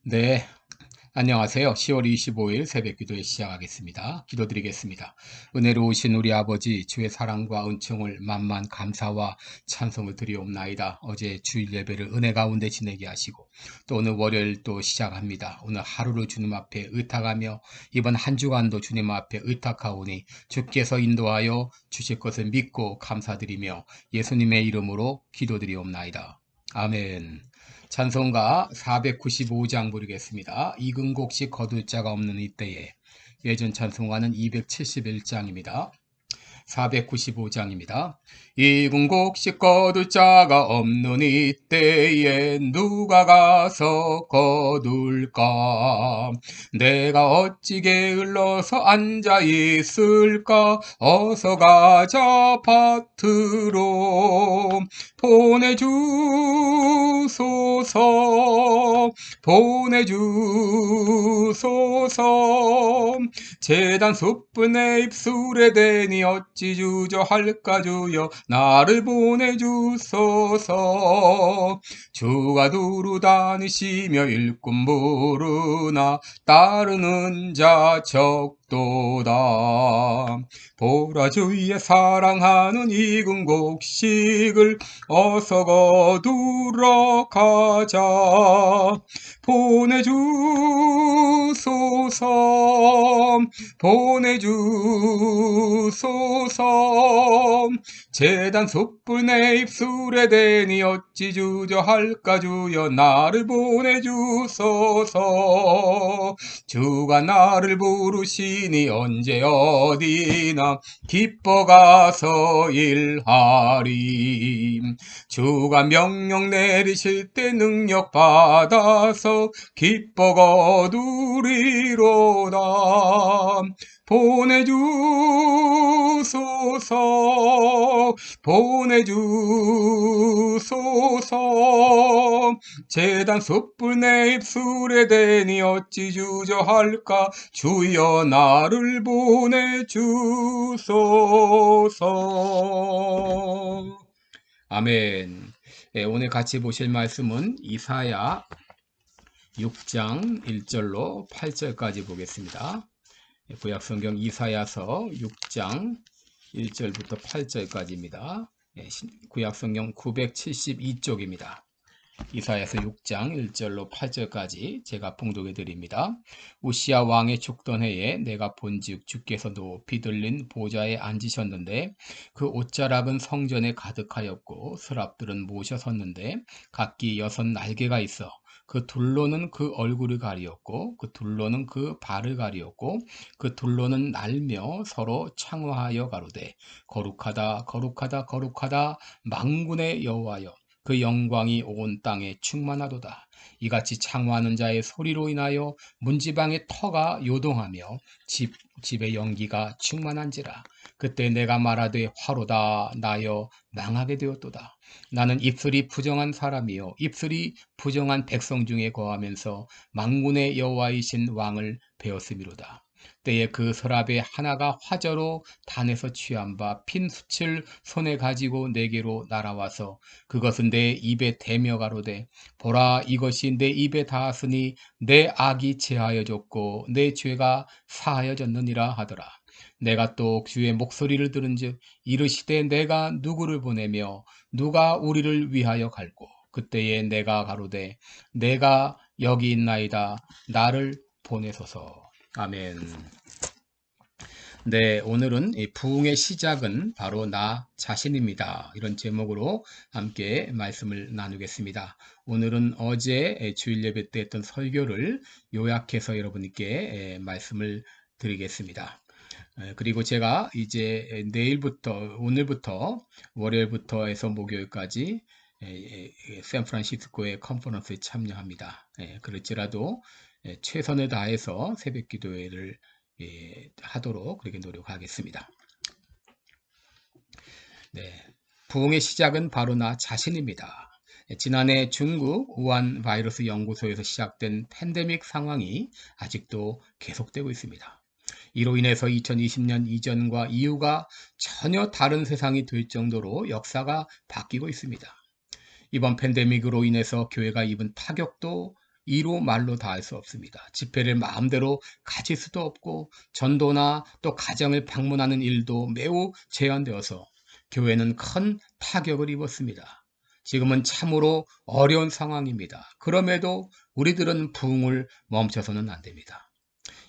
네, 안녕하세요. 10월 25일 새벽 기도회 시작하겠습니다. 기도드리겠습니다. 은혜로우신 우리 아버지, 주의 사랑과 은총을 만만 감사와 찬송을 드리옵나이다. 어제 주일 예배를 은혜 가운데 지내게 하시고 또 오늘 월요일 또 시작합니다. 오늘 하루를 주님 앞에 의탁하며 이번 한 주간도 주님 앞에 의탁하오니 주께서 인도하여 주실 것을 믿고 감사드리며 예수님의 이름으로 기도드리옵나이다. 아멘. 찬송가 495장 부르겠습니다. 이근곡식 거둘 자가 없는 이때에. 예전 찬송가는 271장입니다. 495장입니다. 이군곡식 거둘 자가 없는 이때에 누가 가서 거둘까? 내가 어찌 게을러서 앉아 있을까? 어서 가자 밭으로 보내주소서. 보내주소서. 재단 숯불 내 입술에 대니 어찌 주저할까 주여 나를 보내주소서. 주가 두루 다니시며 일꾼 부르나 따르는 자 적도다. 보라 주의 사랑하는 익은 곡식을 어서 거두러 가자. 보내주소서. 보내주소서. 재단 숯불 내 입술에 대니 어찌 주저할까 주여 나를 보내주소서. 주가 나를 부르시니 언제 어디나 기뻐 가서 일하리. 주가 명령 내리실 때 능력 받아서 기뻐 거두리로다. 보내주소서. 보내주소서. 재단 숯불 내 입술에 대니 어찌 주저할까 주여 나를 보내주소서. 아멘. 오늘 같이 보실 말씀은 이사야 6장 1절로 8절까지 보겠습니다. 구약성경 이사야서 6장 1절부터 8절까지입니다. 구약성경 972쪽입니다. 이사야서 6장 1절로 8절까지 제가 봉독해 드립니다. 우시야 왕의 죽던 해에 내가 본즉 주께서 높이 들린 보좌에 앉으셨는데 그 옷자락은 성전에 가득하였고 서랍들은 모셔 섰는데 각기 6 날개가 있어 그 둘로는 그 얼굴을 가리었고 그 둘로는 그 발을 가리었고 그 둘로는 날며 서로 창화하여 가로되 거룩하다 거룩하다 거룩하다 만군의 여호와여 그 영광이 온 땅에 충만하도다. 이같이 창화하는 자의 소리로 인하여 문지방의 터가 요동하며 집의 연기가 충만한지라. 그때 내가 말하되 화로다 나여 망하게 되었도다. 나는 입술이 부정한 사람이요 입술이 부정한 백성 중에 거하면서 만군의 여호와이신 왕을 배웠음이로다. 때에 그 서랍의 하나가 화저로 단에서 취한 바 핀 숯을 손에 가지고 내게로 날아와서 그것은 내 입에 대며 가로되 보라 이것이 내 입에 닿았으니 내 악이 제하여졌고 내 죄가 사하여졌느니라 하더라. 내가 또 주의 목소리를 들은즉 이르시되 내가 누구를 보내며 누가 우리를 위하여 갈고 그때에 내가 가로되 내가 여기 있나이다 나를 보내소서. 아멘. 네, 오늘은 이 부흥의 시작은 바로 나 자신입니다. 이런 제목으로 함께 말씀을 나누겠습니다. 오늘은 어제 주일 예배 때 했던 설교를 요약해서 여러분께 말씀을 드리겠습니다. 그리고 제가 이제 내일부터, 오늘부터, 월요일부터 해서 목요일까지 샌프란시스코의 컨퍼런스에 참여합니다. 그렇지라도 최선을 다해서 새벽 기도회를 하도록 그렇게 노력하겠습니다. 네, 부흥의 시작은 바로 나 자신입니다. 지난해 중국 우한 바이러스 연구소에서 시작된 팬데믹 상황이 아직도 계속되고 있습니다. 이로 인해서 2020년 이전과 이후가 전혀 다른 세상이 될 정도로 역사가 바뀌고 있습니다. 이번 팬데믹으로 인해서 교회가 입은 타격도 이로 말로 다 할 수 없습니다. 집회를 마음대로 가질 수도 없고 전도나 또 가정을 방문하는 일도 매우 제한되어서 교회는 큰 타격을 입었습니다. 지금은 참으로 어려운 상황입니다. 그럼에도 우리들은 부흥을 멈춰서는 안 됩니다.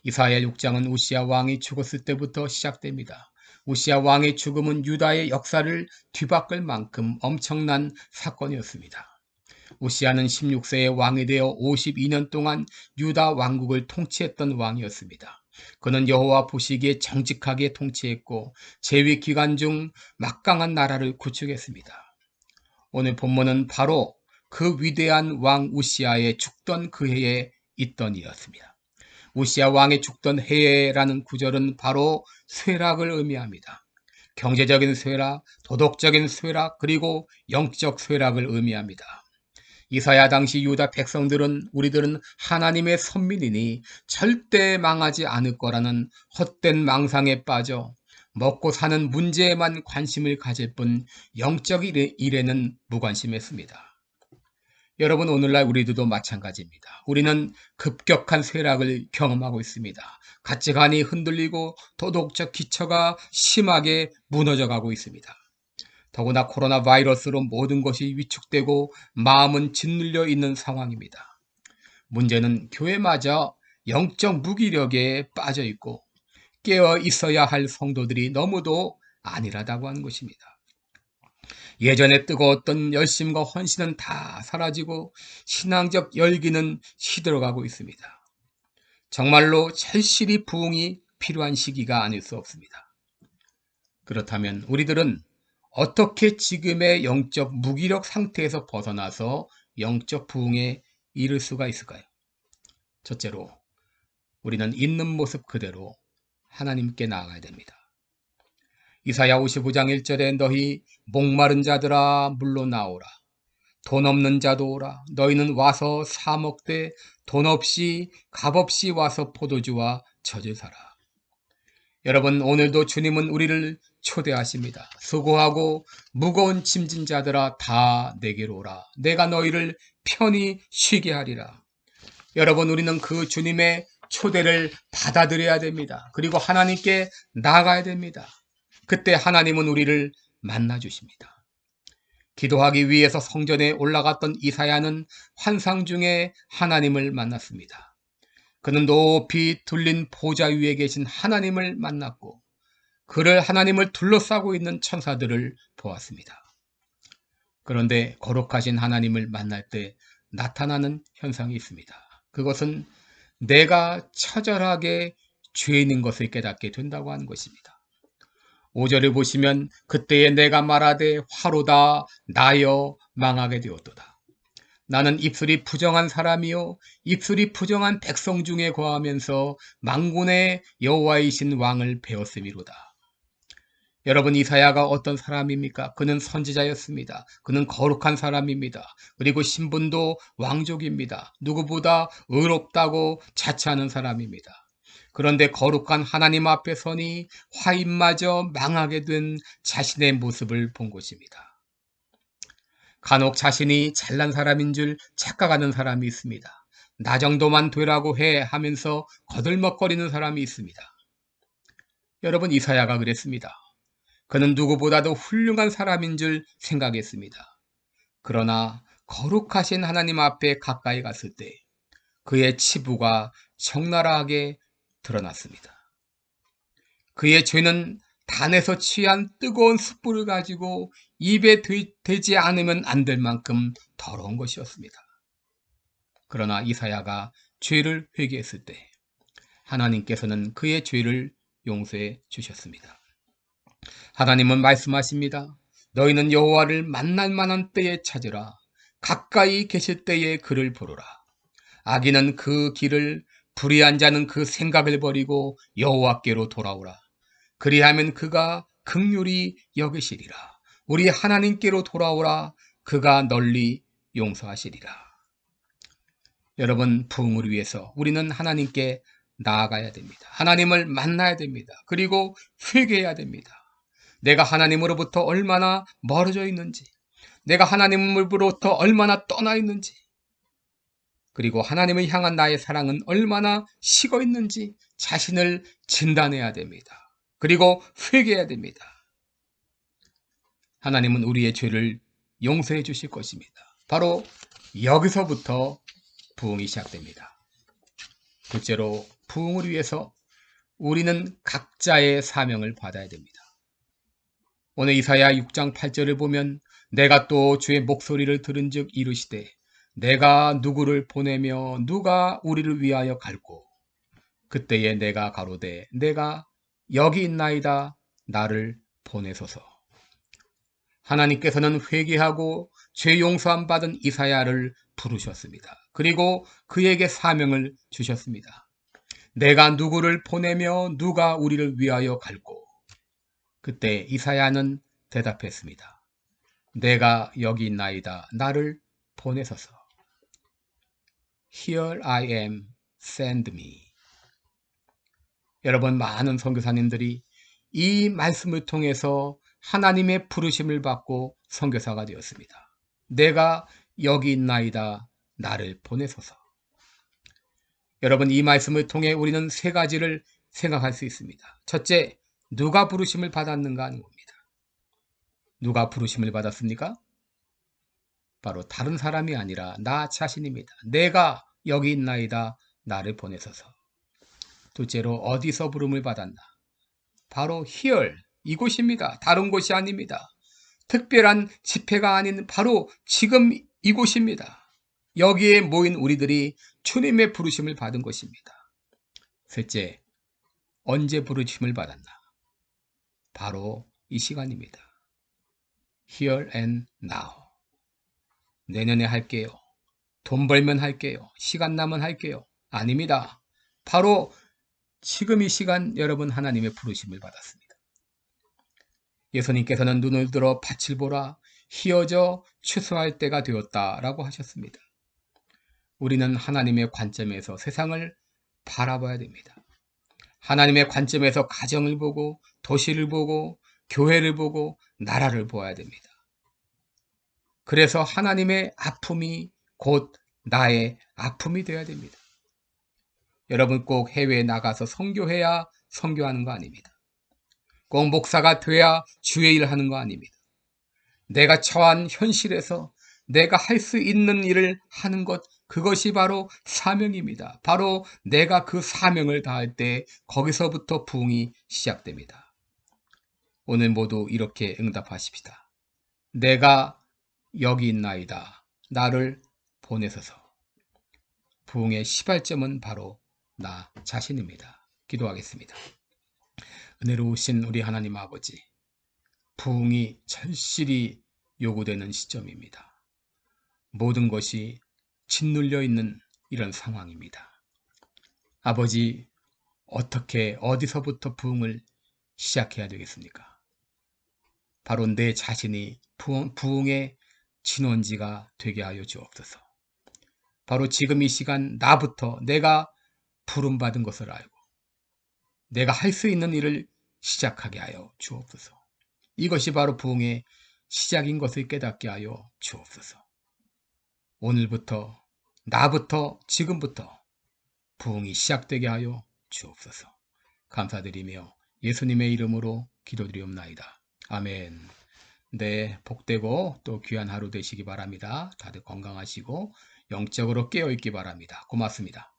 이사야 6장은 우시야 왕이 죽었을 때부터 시작됩니다. 우시야 왕의 죽음은 유다의 역사를 뒤바꿀 만큼 엄청난 사건이었습니다. 우시야는 16세에 왕이 되어 52년 동안 유다 왕국을 통치했던 왕이었습니다. 그는 여호와 보시기에 정직하게 통치했고 재위 기간 중 막강한 나라를 구축했습니다. 오늘 본문은 바로 그 위대한 왕 우시야의 죽던 그 해에 있던 일이었습니다. 우시야 왕의 죽던 해라는 구절은 바로 쇠락을 의미합니다. 경제적인 쇠락, 도덕적인 쇠락, 그리고 영적 쇠락을 의미합니다. 이사야 당시 유다 백성들은 우리들은 하나님의 선민이니 절대 망하지 않을 거라는 헛된 망상에 빠져 먹고 사는 문제에만 관심을 가질 뿐 영적 일에는 무관심했습니다. 여러분, 오늘날 우리들도 마찬가지입니다. 우리는 급격한 쇠락을 경험하고 있습니다. 가치관이 흔들리고 도덕적 기초가 심하게 무너져가고 있습니다. 더구나 코로나 바이러스로 모든 것이 위축되고 마음은 짓눌려 있는 상황입니다. 문제는 교회마저 영적 무기력에 빠져 있고 깨어 있어야 할 성도들이 너무도 안일하다고 하는 것입니다. 예전에 뜨거웠던 열심과 헌신은 다 사라지고 신앙적 열기는 시들어가고 있습니다. 정말로 절실히 부흥이 필요한 시기가 아닐 수 없습니다. 그렇다면 우리들은 어떻게 지금의 영적 무기력 상태에서 벗어나서 영적 부흥에 이를 수가 있을까요? 첫째로, 우리는 있는 모습 그대로 하나님께 나아가야 됩니다. 이사야 55장 1절에 너희 목마른 자들아 물로 나오라. 돈 없는 자도 오라. 너희는 와서 사 먹되 돈 없이 값없이 와서 포도주와 젖을 사라. 여러분, 오늘도 주님은 우리를 초대하십니다. 수고하고 무거운 짐진 자들아 다 내게로 오라. 내가 너희를 편히 쉬게 하리라. 여러분, 우리는 그 주님의 초대를 받아들여야 됩니다. 그리고 하나님께 나아가야 됩니다. 그때 하나님은 우리를 만나주십니다. 기도하기 위해서 성전에 올라갔던 이사야는 환상 중에 하나님을 만났습니다. 그는 높이 둘린 보좌 위에 계신 하나님을 만났고 하나님을 둘러싸고 있는 천사들을 보았습니다. 그런데 거룩하신 하나님을 만날 때 나타나는 현상이 있습니다. 그것은 내가 처절하게 죄인인 것을 깨닫게 된다고 하는 것입니다. 5절을 보시면 그때에 내가 말하되 화로다 나여 망하게 되었도다. 나는 입술이 부정한 사람이요 입술이 부정한 백성 중에 거하면서 만군의 여호와이신 왕을 배웠음이로다. 여러분, 이사야가 어떤 사람입니까? 그는 선지자였습니다. 그는 거룩한 사람입니다. 그리고 신분도 왕족입니다. 누구보다 의롭다고 자처하는 사람입니다. 그런데 거룩한 하나님 앞에 서니 화인마저 망하게 된 자신의 모습을 본 것입니다. 간혹 자신이 잘난 사람인 줄 착각하는 사람이 있습니다. 나 정도만 되라고 해 하면서 거들먹거리는 사람이 있습니다. 여러분, 이사야가 그랬습니다. 그는 누구보다도 훌륭한 사람인 줄 생각했습니다. 그러나 거룩하신 하나님 앞에 가까이 갔을 때 그의 치부가 적나라하게 드러났습니다. 그의 죄는 단에서 취한 뜨거운 숯불을 가지고 입에 대지 않으면 안 될 만큼 더러운 것이었습니다. 그러나 이사야가 죄를 회개했을 때 하나님께서는 그의 죄를 용서해 주셨습니다. 하나님은 말씀하십니다. 너희는 여호와를 만날 만한 때에 찾으라. 가까이 계실 때에 그를 보르라. 악인은 그 길을, 불의한 자는 그 생각을 버리고 여호와께로 돌아오라. 그리하면 그가 긍휼히 여기시리라. 우리 하나님께로 돌아오라. 그가 널리 용서하시리라. 여러분, 부흥을 위해서 우리는 하나님께 나아가야 됩니다. 하나님을 만나야 됩니다. 그리고 회개해야 됩니다. 내가 하나님으로부터 얼마나 멀어져 있는지, 내가 하나님으로부터 얼마나 떠나 있는지, 그리고 하나님을 향한 나의 사랑은 얼마나 식어 있는지 자신을 진단해야 됩니다. 그리고 회개해야 됩니다. 하나님은 우리의 죄를 용서해 주실 것입니다. 바로 여기서부터 부흥이 시작됩니다. 둘째로, 부흥을 위해서 우리는 각자의 사명을 받아야 됩니다. 오늘 이사야 6장 8절을 보면 내가 또 주의 목소리를 들은즉 이르시되 내가 누구를 보내며 누가 우리를 위하여 갈고 그때에 내가 가로되 내가 여기 있나이다 나를 보내소서. 하나님께서는 회개하고 죄 용서함 받은 이사야를 부르셨습니다. 그리고 그에게 사명을 주셨습니다. 내가 누구를 보내며 누가 우리를 위하여 갈고 그때 이사야는 대답했습니다. 내가 여기 있나이다 나를 보내소서. Here I am, send me. 여러분, 많은 선교사님들이 이 말씀을 통해서 하나님의 부르심을 받고 선교사가 되었습니다. 내가 여기 있나이다 나를 보내소서. 여러분, 이 말씀을 통해 우리는 세 가지를 생각할 수 있습니다. 첫째, 누가 부르심을 받았는가 하는 겁니다. 누가 부르심을 받았습니까? 바로 다른 사람이 아니라 나 자신입니다. 내가 여기 있나이다 나를 보내소서. 둘째로, 어디서 부름을 받았나? 바로 here, 이곳입니다. 다른 곳이 아닙니다. 특별한 집회가 아닌 바로 지금 이곳입니다. 여기에 모인 우리들이 주님의 부르심을 받은 것입니다. 셋째, 언제 부르심을 받았나? 바로 이 시간입니다. Here and now. 내년에 할게요. 돈 벌면 할게요. 시간 나면 할게요. 아닙니다. 바로 지금 이 시간 여러분 하나님의 부르심을 받았습니다. 예수님께서는 눈을 들어 밭을 보라 희어져 추수할 때가 되었다라고 하셨습니다. 우리는 하나님의 관점에서 세상을 바라봐야 됩니다. 하나님의 관점에서 가정을 보고 도시를 보고 교회를 보고 나라를 보아야 됩니다. 그래서 하나님의 아픔이 곧 나의 아픔이 되어야 됩니다. 여러분, 꼭 해외에 나가서 선교해야 선교하는 거 아닙니다. 꼭 목사가 돼야 주의 일을 하는 거 아닙니다. 내가 처한 현실에서 내가 할 수 있는 일을 하는 것, 그것이 바로 사명입니다. 바로 내가 그 사명을 다할 때 거기서부터 부흥이 시작됩니다. 오늘 모두 이렇게 응답하십시다. 내가 여기 있나이다. 나를 보내소서. 부흥의 시발점은 바로 나 자신입니다. 기도하겠습니다. 은혜로우신 우리 하나님 아버지, 부흥이 절실히 요구되는 시점입니다. 모든 것이 짓눌려 있는 이런 상황입니다. 아버지, 어떻게 어디서부터 부흥을 시작해야 되겠습니까? 바로 내 자신이 부흥의 진원지가 되게 하여 주옵소서. 바로 지금 이 시간 나부터 내가 부름받은 것을 알고 내가 할 수 있는 일을 시작하게 하여 주옵소서. 이것이 바로 부흥의 시작인 것을 깨닫게 하여 주옵소서. 오늘부터 나부터 지금부터 부흥이 시작되게 하여 주옵소서. 감사드리며 예수님의 이름으로 기도드리옵나이다. 아멘. 네, 복되고 또 귀한 하루 되시기 바랍니다. 다들 건강하시고 영적으로 깨어있기 바랍니다. 고맙습니다.